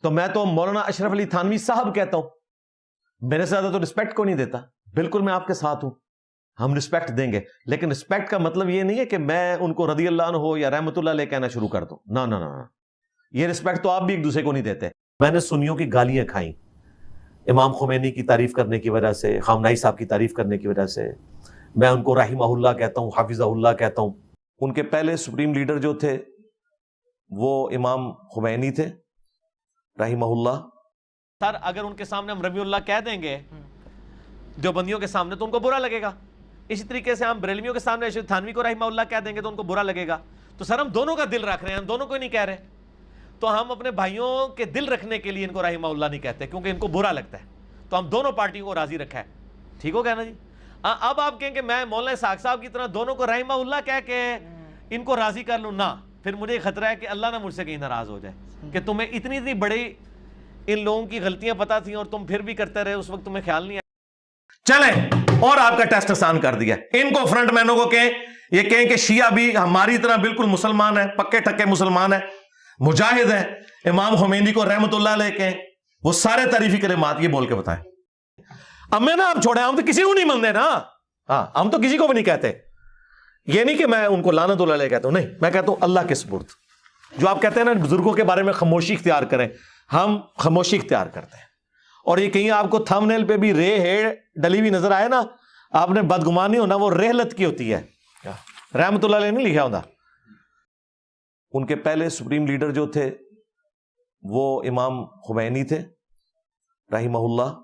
تو میں تو مولانا اشرف علی تھانوی صاحب کہتا ہوں، میرے سے زیادہ تو رسپیکٹ کو نہیں دیتا. بالکل میں آپ کے ساتھ ہوں، ہم رسپیکٹ دیں گے، لیکن رسپیکٹ کا مطلب یہ نہیں ہے کہ میں ان کو رضی اللہ عنہ ہو یا رحمت اللہ علیہ کہنا شروع کر دوں. نہ نہ نہ، یہ رسپیکٹ تو آپ بھی ایک دوسرے کو نہیں دیتے. میں نے سنیوں کی گالیاں کھائیں امام خمینی کی تعریف کرنے کی وجہ سے، خامنہئی صاحب کی تعریف کرنے کی وجہ سے. میں ان کو رحمہ اللہ کہتا ہوں، حافظہ اللہ کہتا ہوں. ان کے پہلے سپریم لیڈر جو تھے وہ امام خمینی تھے رحمہ اللہ. سر اگر ان کے سامنے ہم رحمہ اللہ کہہ دیں گے دیوبندیوں کے سامنے تو ان کو برا لگے گا. اسی طریقے سے ہم بریلویوں کے سامنے اشرف تھانوی کو رحمہ اللہ کہہ دیں گے تو ان کو برا لگے گا. تو سر ہم دونوں کا دل رکھ رہے ہیں، ہم دونوں کو نہیں کہہ رہے. تو ہم اپنے بھائیوں کے دل رکھنے کے لیے ان کو رحمہ اللہ نہیں کہتے کیونکہ ان کو برا لگتا ہے. تو ہم دونوں پارٹیوں کو راضی رکھا ہے. ٹھیک ہو گیا نا جی؟ اب آپ کہیں کہ میں مولانا اسحاق صاحب کی طرح دونوں کو رحمہ اللہ کہہ کے ان کو راضی کر لوں، نہ. پھر مجھے خطرہ ہے کہ اللہ نہ مجھ سے کہیں ناراض ہو جائے کہ تمہیں اتنی بڑی ان لوگوں کی غلطیاں پتہ تھیں اور تم پھر بھی کرتے رہے، اس وقت تمہیں خیال نہیں آیا. چلیں اور آپ کا ٹیسٹ آسان کر دیا. ان کو فرنٹ مینوں کو یہ کہیں کہ شیعہ بھی ہماری طرح بالکل مسلمان ہیں، پکے ٹکے مسلمان ہیں، مجاہد ہیں. امام خمینی کو رحمت اللہ علیہ کہیں، وہ سارے تعریفی کلمات یہ بول کے بتائیں. اب میں نا آپ چھوڑے، ہم تو کسی کو نہیں مانتے نا. ہاں ہم تو کسی کو بھی نہیں کہتے. یہ نہیں کہ میں ان کو لعنت اللہ علیہ کہتا ہوں، نہیں، میں کہتا ہوں اللہ کے سپرد. جو آپ کہتے ہیں نا بزرگوں کے بارے میں خاموشی اختیار کریں، ہم خاموشی اختیار کرتے ہیں. اور یہ کہیں آپ کو تھم نیل پہ بھی رے ہے ڈلی ہوئی نظر آئے نا، آپ نے بدگمانی ہونا، وہ رحلت کی ہوتی ہے، رحمت اللہ علیہ نہیں لکھا ہوتا. ان کے پہلے سپریم لیڈر جو تھے وہ امام خمینی تھے رحمہ اللہ.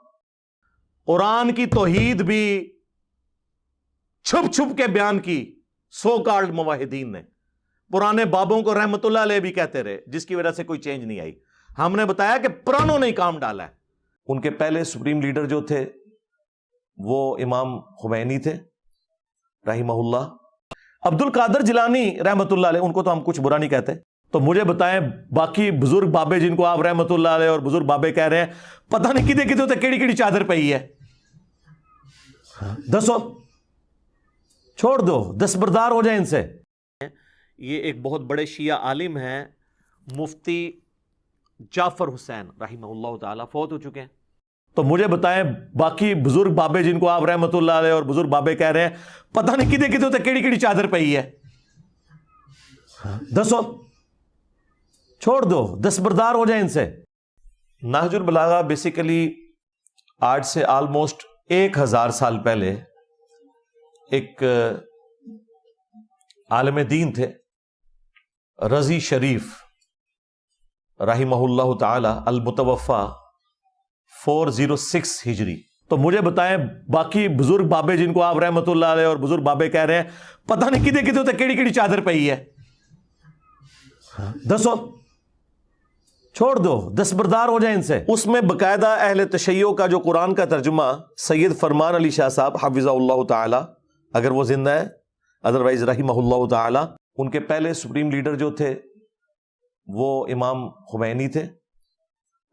قرآن کی توحید بھی چھپ چھپ کے بیان کی سو کالڈ موحدین نے. پرانے بابوں کو رحمت اللہ علیہ بھی کہتے رہے، جس کی وجہ سے کوئی چینج نہیں آئی. ہم نے بتایا کہ پرانوں نے کام ڈالا ہے. ان کے پہلے سپریم لیڈر جو تھے وہ امام خمینی تھے رحمہ اللہ. عبد القادر جیلانی رحمت اللہ علیہ، ان کو تو ہم کچھ برا نہیں کہتے. تو مجھے بتائیں باقی بزرگ بابے جن کو آپ رحمت اللہ علیہ اور بزرگ بابے کہہ رہے ہیں، پتہ نہیں کدے کدے ہوتے کیڑی کیڑی چادر پئی ہے. دسو، چھوڑ دو، دستبردار ہو جائیں ان سے. یہ ایک بہت بڑے شیعہ عالم ہیں، مفتی جعفر حسین رحمہ اللہ تعالیٰ، فوت ہو چکے ہیں. تو مجھے بتائیں باقی بزرگ بابے جن کو آپ رحمت اللہ علیہ اور بزرگ بابے کہہ رہے ہیں، پتہ نہیں کدے کدے ہوتے کیڑی کیڑی چادر پئی ہے. دسو، چھوڑ دو، دستبردار ہو جائیں ان سے. نہج البلاغہ بیسیکلی آج سے آلموسٹ 1000 سال پہلے ایک عالم دین تھے رضی شریف رحمہ اللہ تعالی، المتوفا 406 ہجری. تو مجھے بتائیں باقی بزرگ بابے جن کو آپ رحمت اللہ علیہ اور بزرگ بابے کہہ رہے ہیں، پتہ نہیں کدے کدے ہوتے کیڑی کیڑی چادر پئی ہے. دسو، چھوڑ دو، دستبردار ہو جائیں ان سے. اس میں باقاعدہ اہل تشیع کا جو قرآن کا ترجمہ سید فرمان علی شاہ صاحب حفظہ اللہ تعالی، اگر وہ زندہ ہے، ادروائز رحمہ اللہ تعالی. ان کے پہلے سپریم لیڈر جو تھے وہ امام خمینی تھے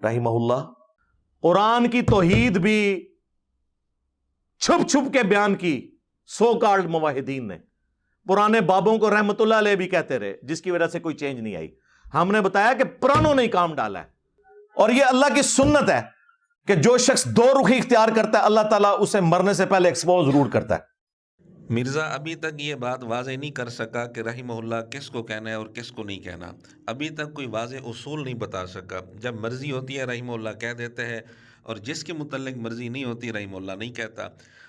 رحمہ اللہ. قرآن کی توحید بھی چھپ چھپ کے بیان کی سو کالڈ موحدین نے. پرانے بابوں کو رحمت اللہ علیہ بھی کہتے رہے، جس کی وجہ سے کوئی چینج نہیں آئی. ہم نے بتایا کہ پرانوں نے کام ڈالا ہے. اور یہ اللہ کی سنت ہے کہ جو شخص دو رخی اختیار کرتا ہے اللہ تعالیٰ اسے مرنے سے پہلے ایکسپوز ضرور کرتا ہے. مرزا ابھی تک یہ بات واضح نہیں کر سکا کہ رحمہ اللہ کس کو کہنا ہے اور کس کو نہیں کہنا. ابھی تک کوئی واضح اصول نہیں بتا سکا. جب مرضی ہوتی ہے رحمہ اللہ کہہ دیتے ہیں، اور جس کے متعلق مرضی نہیں ہوتی رحمہ اللہ نہیں کہتا.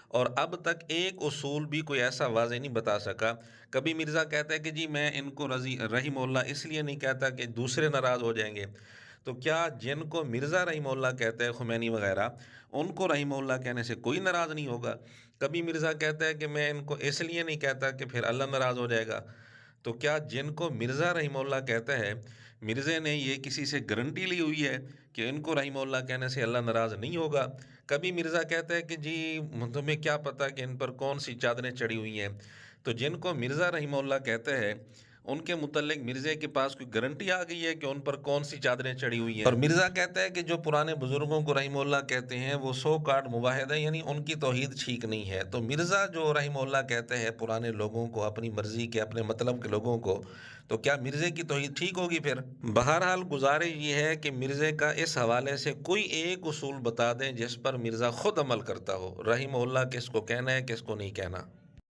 اور اب تک ایک اصول بھی کوئی ایسا واضح نہیں بتا سکا. کبھی مرزا کہتا ہے کہ جی میں ان کو رحمہ اللہ اس لیے نہیں کہتا کہ دوسرے ناراض ہو جائیں گے. تو کیا جن کو مرزا رحمہ اللہ کہتے ہیں، خمینی وغیرہ، ان کو رحمہ اللہ کہنے سے کوئی ناراض نہیں ہوگا؟ کبھی مرزا کہتا ہے کہ میں ان کو اس لیے نہیں کہتا کہ پھر اللہ ناراض ہو جائے گا. تو کیا جن کو مرزا رحمہ اللہ کہتا ہے، مرزا نے یہ کسی سے گارنٹی لی ہوئی ہے کہ ان کو رحمہ اللہ کہنے سے اللہ ناراض نہیں ہوگا؟ کبھی مرزا کہتا ہے کہ جی تمہیں کیا پتہ کہ ان پر کون سی چادریں چڑھی ہوئی ہیں. تو جن کو مرزا رحمہ اللہ کہتے ہیں ان کے متعلق مرزا کے پاس کوئی گارنٹی آ گئی ہے کہ ان پر کون سی چادریں چڑھی ہوئی ہیں؟ اور مرزا کہتا ہے کہ جو پرانے بزرگوں کو رحمہ اللہ کہتے ہیں وہ 100 کارڈ مواحد ہے، یعنی ان کی توحید ٹھیک نہیں ہے۔ تو مرزا جو رحمہ اللہ کہتے ہیں پرانے لوگوں کو، اپنی مرضی کے، اپنے مطلب کے لوگوں کو، تو کیا مرزا کی توحید ٹھیک ہوگی پھر؟ بہرحال گزارش یہ ہے کہ مرزا کا اس حوالے سے کوئی ایک اصول بتا دیں جس پر مرزا خود عمل کرتا ہو، رحمہ اللہ کس کو کہنا ہے کس کو نہیں کہنا۔